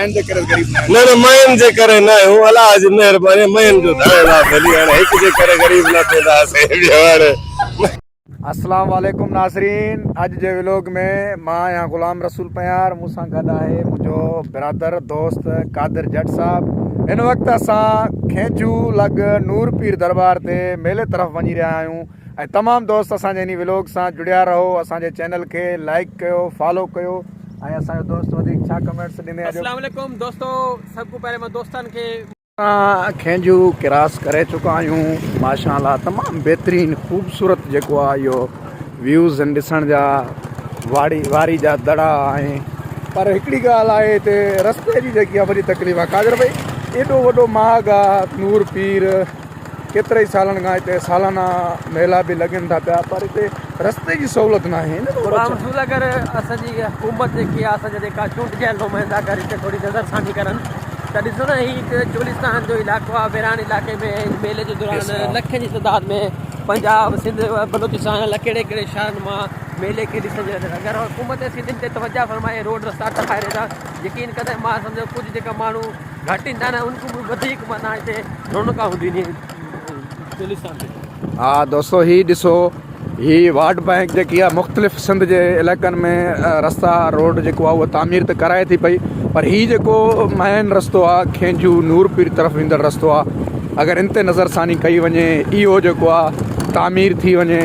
न मयन जे करे न हूं अलाह जी मेहरबानी मयन जो धारणा भली हाणे हिक जे करे गरीब न थींदासीं। अस्सलाम वालेकुम नाज़रीन, अज जे व्लॉग में मां या गुलाम रसूल प्यार मूंसां गॾु आहे मुंहिंजो बिरादर दोस्त कादिर जट साहब। इन वक्त असां खेजू लग नूर पीर दरबार ते मेले तरफ़ वञी रहिया आहियूं ऐं तमामु दोस्त असांजे इन व्लॉग सां जुड़िया रहो। असांजे चैनल खे लाइक कयो, फॉलो कयो ऐं असांजो दोस्त वधीक छा कमेंट्स ॾिने। अस्सलाम वालेकुम दोस्तों, सबको पहले मैं दोस्तन के खेजू क्रॉस करे चुका आहियूं। माशाअल्लाह तमामु बहितरीनु ख़ूबसूरत जेको आहे इहो व्यूज़ आहिनि ॾिसण जा, वारी जा दड़ा ऐं पर हिकिड़ी ॻाल्हि आहे हिते रस्ते जी जेकी आहे वॾी तकलीफ़ आहे। कादिर भाई एॾो वॾो माग आहे नूर पीर, केतिरे ई सालनि खां हिते सालाना मेला बि लॻनि था पिया, पर हिते रस्ते जी सहूलियत न आहे। अगर असांजी हुकूमत जेकी आहे असांजा जेका चूंडियल नुमाइंदा अगरि हिते थोरी नज़रसानी करनि त ॾिसो न, ही चोलिस्तान जो इलाइक़ो आहे। विरान इलाइक़े में मेले जे दौरान लखनि जी तइदाद में पंजाब, सिंध, बलोचिस्तान कहिड़े कहिड़े शहरनि मां मेले खे ॾिसण जे लाइ अगरि हुकूमत सिंधियुनि ते तवजा फरमाए, रोड रस्ता ठाहिरे था, यकीन कंदे मां सम्झो कुझु जेका माण्हू घटि ईंदा आहिनि उनको बि वधीक माना हिते रौनक हूंदी चोलिस्तान में। हा दोस्तो, ही ॾिसो, ही वार्ड बैंक जेकी आहे मुख़्तलिफ़ सिंध जे इलाइक़नि में रस्ता रोड जेको आहे उहा तामीर त कराए थी पई, पर ही जेको मेन रस्तो आहे खेजू नूर पीर तरफ़ ईंदड़ रस्तो आहे, अगरि इन ते नज़रसानी कई वञे, इहो जेको आहे तामीर थी वञे,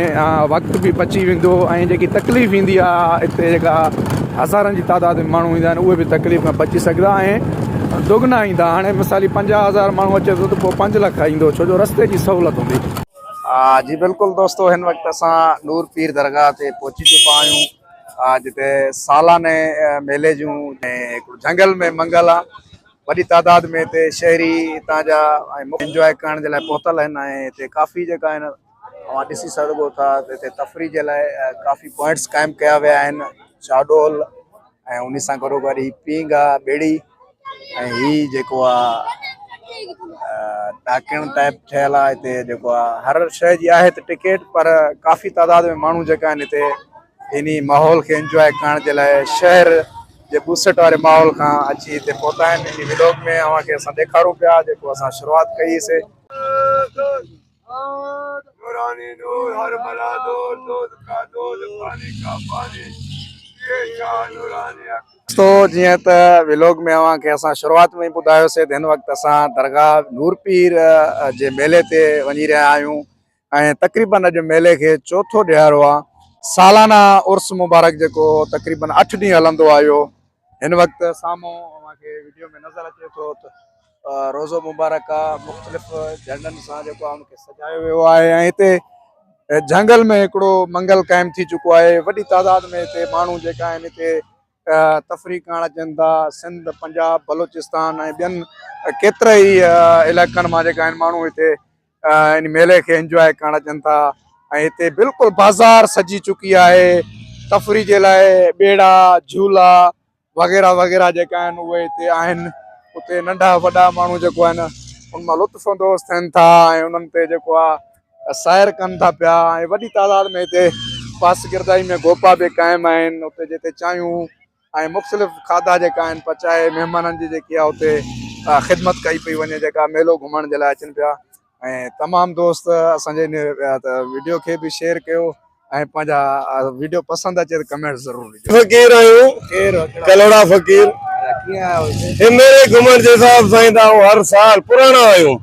वक़्तु बि बची वेंदो ऐं जेकी तकलीफ़ ईंदी आहे हिते जेका हज़ारनि जी तादाद में माण्हू ईंदा आहिनि उहे बि तकलीफ़ में बची सघंदा ऐं दुगना ईंदा। हाणे मिसाली 50,000 माण्हू अचे थो त पोइ 5 लख ईंदो, छो जो रस्ते जी सहूलियत हूंदी। जी बिल्कुलु दोस्तो, हिन वक़्तु असां नूर पीर दरगाह ते पहुची चुका आहियूं जिते सालाने मेले जूं हिकिड़ो झंगल में मंगल आहे। वॾी तादाद में हिते शहरी हितां जा इंजॉय करण जे लाइ पहुतल आहिनि ऐं हिते काफ़ी जेका आहिनि तव्हां ॾिसी सघो था त हिते तफ़री जे लाइ काफ़ी पॉइंट्स क़ाइमु कया विया आहिनि। शाडोल ऐं उन सां गॾो गॾु ही पींग आहे, ॿेड़ी ऐं हीउ जेको आहे डाकिण टाइप ठहियल आहे। हिते जेको आहे हर शइ जी आहे हिते टिकट, पर काफ़ी तादाद में माण्हू जेका आहिनि हिते इन माहौल खे इंजॉय करण जे लाइ शहर जे बुसट वारे माहौल खां अची हिते पहुता आहिनि। इन व्लॉग में अव्हांखे असां ॾेखारूं पिया जेको असां शुरूआति कईसीं। तो जीअं त व्लॉग में अव्हांखे असां शुरूआति में ई ॿुधायोसीं त हिन वक़्तु असां दरगाह नूर पीर जे मेले ते वञी रहिया आहियूं ऐं तक़रीबन अॼु मेले खे चौथो ॾियारो आहे। सालाना उर्स मुबारक जेको तक़रीबन 8 ॾींहं हलंदो आयो। हिन वक़्तु साम्हूं अव्हांखे वीडियो में नज़र अचे थो त रोज़ो मुबारक आहे, मुख़्तलिफ़ झंडनि सां जेको आहे उनखे सजायो वियो आहे ऐं हिते झंगल में हिकिड़ो मंगल क़ाइमु थी चुको आहे। वॾी तादाद में हिते माण्हू जेका आहिनि हिते तफ़री करण अचनि था। सिंध, पंजाब, बलोचिस्तान ऐं ॿियनि केतिरे ई इलाइक़नि मां जेका आहिनि माण्हू हिते इन मेले खे इंजॉय करण अचनि था ऐं हिते बिल्कुलु बाज़ार सजी चुकी आहे तफ़री जे लाइ। ॿेड़ा, झूला वग़ैरह वग़ैरह जेका आहिनि उहे हिते आहिनि। उते नंढा वॾा माण्हू जेको आहिनि उन मां लुत्फ़ अंदोज़ थियनि था ऐं उन्हनि ते जेको आहे सैर कनि था पिया ऐं वॾी तादाद में हिते पास गिरदाई में गोपा बि क़ाइमु आहिनि। उते जिते चांहियूं ऐं मुख़्तलिफ़ खाधा जेका आहिनि पचाए महिमाननि जी जेकी आहे उते ख़िदमत कई पई वञे, जेका मेलो घुमण जे लाइ अचनि पिया। ऐं तमामु दोस्त असांजे इन वीडियो खे बि शेयर कयो ऐं पंहिंजा वीडियो पसंदि अचे त कमेंट ज़रूरु। फकीर आहियूं, कलोड़ा फकीर मेले घुमण जे हिसाब सां ईंदा आहियूं हर साल। पुराणा आहियूं,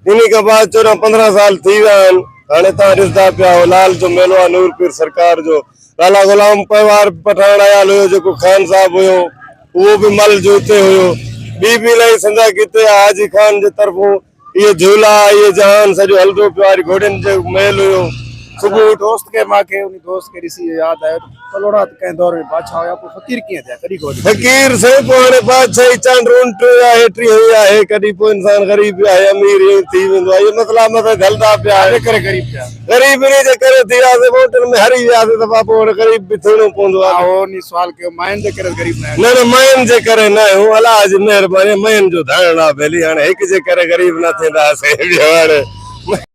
इन खां बाद 14-15 साल थी विया आहिनि। हाणे तव्हां ॾिसंदा पिया हो लाल जो मेलो आहे नूर पीर सरकार जो। लाला गुलाम परिवार पठान आयल हुयो, जेको खान साहब हुयो उहो बि मल जो हिते हुयो। ॿी बि इलाही संदा किते हाजी खान जे तरफ़ों इहे झूला, इहे जहान सॼो हलंदो पियो आहे। घोड़नि जो मेल हुयो। सुबुह दोस्त के मांखे उन दोस्त के ॾिसी यादि आयो कलोड़ा कंहिं दौर में बादशाह हुया, पोइ फ़कीर कीअं थिया? कॾहिं कोन फकीर सही पोइ हाणे बादशाही चांड ऊंट आहे, हेठि हुई आहे। कॾहिं पोइ इंसान ग़रीब आहे, अमीर थी वेंदो आहे। इहे मसला मतिलबु हलंदा पिया। ग़रीब इन जे करे थी वियासीं, वोटनि में हरी वियासीं त पोइ ग़रीब बि थियणो पवंदो आहे। सुवाल कयो माइन जे करे ग़रीब न मयन जे करे न हूं अलाह जी मेहरबानी मयन जो धारणा भली हाणे हिक जे करे ग़रीब न थींदासीं।